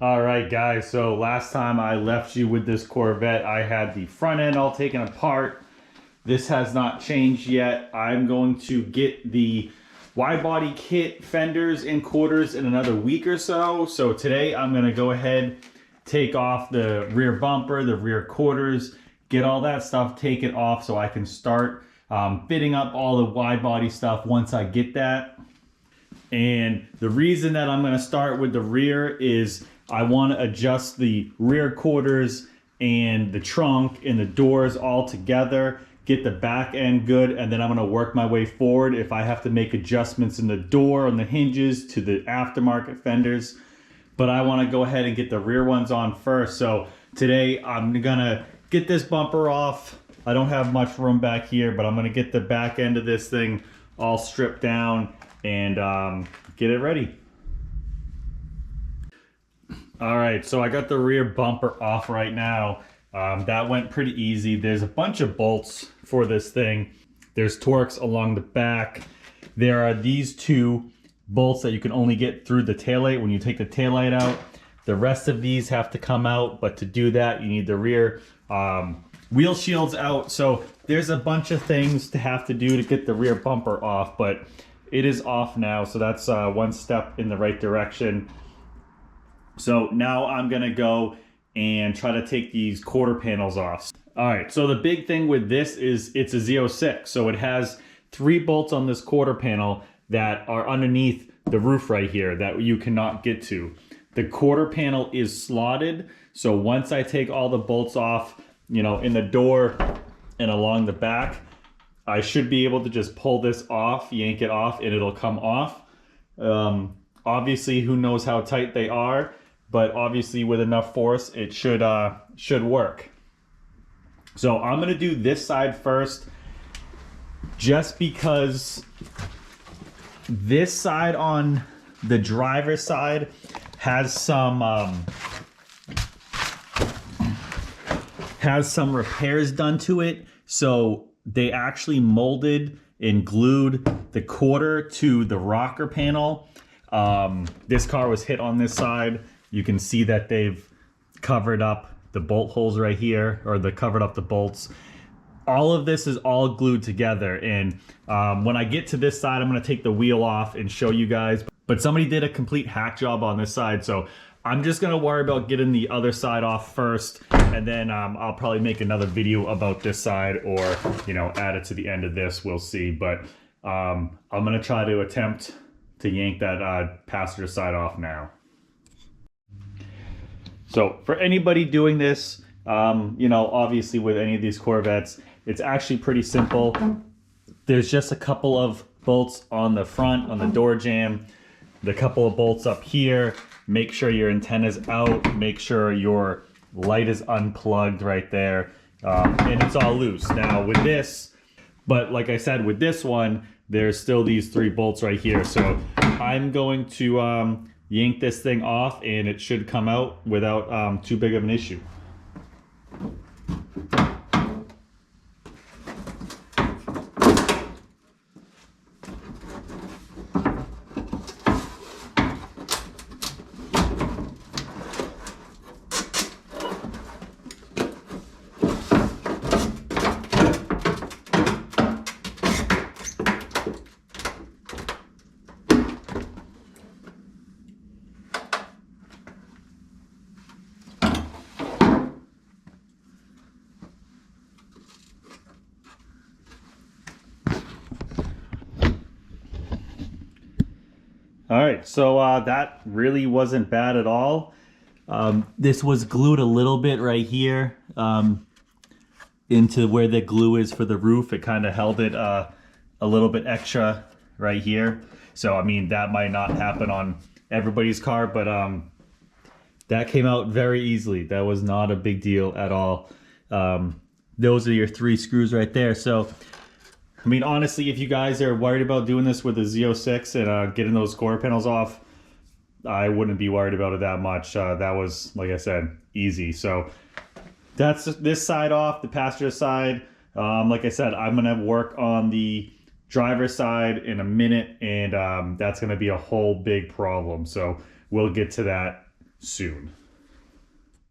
All right, guys, so last time I left you with this Corvette, I had the front end all taken apart. This has not changed yet. I'm going to get the wide body kit, fenders, and quarters in another week or so. So today I'm gonna go ahead, take off the rear bumper, the rear quarters, get all that stuff taken off so I can start fitting up all the wide body stuff once I get that. And the reason that I'm gonna start with the rear is I want to adjust the rear quarters and the trunk and the doors all together, get the back end good, and then I'm going to work my way forward if I have to make adjustments in the door and the hinges to the aftermarket fenders. But I want to go ahead and get the rear ones on first. So today I'm going to get this bumper off. I don't have much room back here, but I'm going to get the back end of this thing all stripped down and get it ready. All right, so I got the rear bumper off right now. That went pretty easy. There's a bunch of bolts for this thing. There's Torx along the back. There are these two bolts that you can only get through the taillight when you take the taillight out. The rest of these have to come out, but to do that, you need the rear wheel shields out. So there's a bunch of things to have to do to get the rear bumper off, but it is off now, so that's one step in the right direction. So now I'm gonna go and try to take these quarter panels off. All right, so the big thing with this is it's a Z06. So it has 3 bolts on this quarter panel that are underneath the roof right here that you cannot get to. The quarter panel is slotted. So once I take all the bolts off, you know, in the door and along the back, I should be able to just pull this off, yank it off, and it'll come off. Obviously, who knows how tight they are, but obviously with enough force, it should work. So I'm gonna do this side first, just because this side on the driver's side has some repairs done to it. So they actually molded and glued the quarter to the rocker panel. This car was hit on this side. You can see that they've covered up the bolt holes right here, or they covered up the bolts. All of this is all glued together, and when I get to this side, I'm gonna take the wheel off and show you guys. But somebody did a complete hack job on this side, so I'm just gonna worry about getting the other side off first, and then I'll probably make another video about this side, or you know, add it to the end of this. We'll see. But I'm gonna try to attempt to yank that passenger side off now. So for anybody doing this, you know, obviously with any of these Corvettes, it's actually pretty simple. There's just a couple of bolts on the front, on the door jamb, the couple of bolts up here. Make sure your antenna's out, make sure your light is unplugged right there, and it's all loose. Now with this, but like I said, with this one, there's still these 3 bolts right here. So I'm going to yank this thing off, and it should come out without too big of an issue. All right, so that really wasn't bad at all. This was glued a little bit right here into where the glue is for the roof. It kind of held it a little bit extra right here. So, I mean, that might not happen on everybody's car, but that came out very easily. That was not a big deal at all. Those are your 3 screws right there. So, I mean, honestly, if you guys are worried about doing this with a Z06 and getting those quarter panels off, I wouldn't be worried about it that much. That was, like I said, easy. So that's this side off, the passenger side. Like I said, I'm gonna work on the driver's side in a minute, and that's gonna be a whole big problem. So we'll get to that soon.